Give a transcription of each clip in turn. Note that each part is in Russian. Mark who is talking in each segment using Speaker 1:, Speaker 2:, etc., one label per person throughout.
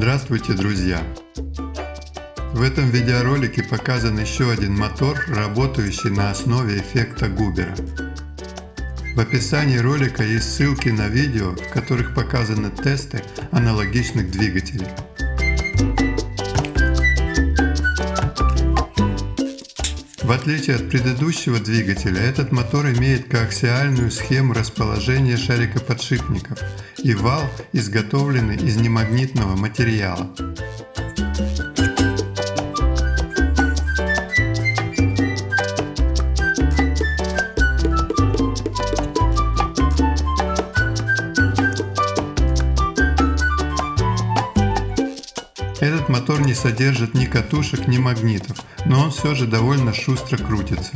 Speaker 1: Здравствуйте, друзья! В этом видеоролике показан еще один мотор, работающий на основе эффекта Губера. В описании ролика есть ссылки на видео, в которых показаны тесты аналогичных двигателей. В отличие от предыдущего двигателя, этот мотор имеет коаксиальную схему расположения шарикоподшипников и вал изготовленный из немагнитного материала. Этот мотор не содержит ни катушек, ни магнитов, но он все же довольно шустро крутится.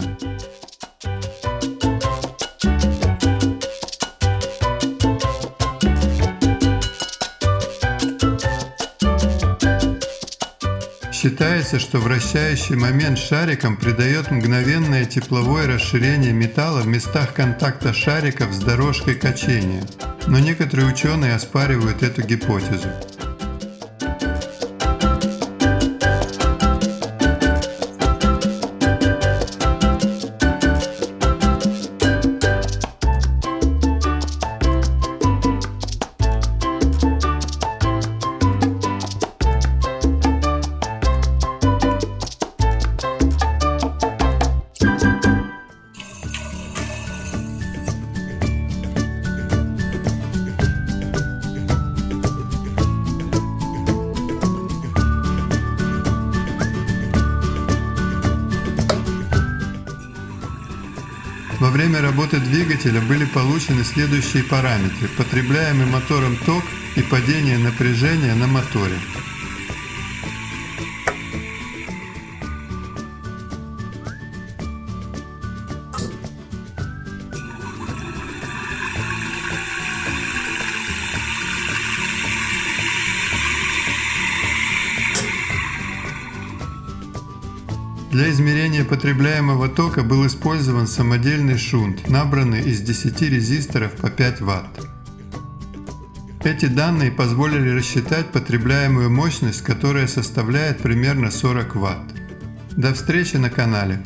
Speaker 1: Считается, что вращающий момент шариком придает мгновенное тепловое расширение металла в местах контакта шариков с дорожкой качения, но некоторые ученые оспаривают эту гипотезу. Во время работы двигателя были получены следующие параметры: потребляемый мотором ток и падение напряжения на моторе. Для измерения потребляемого тока был использован самодельный шунт, набранный из 10 резисторов по 5 Вт. Эти данные позволили рассчитать потребляемую мощность, которая составляет примерно 40 Вт. До встречи на канале!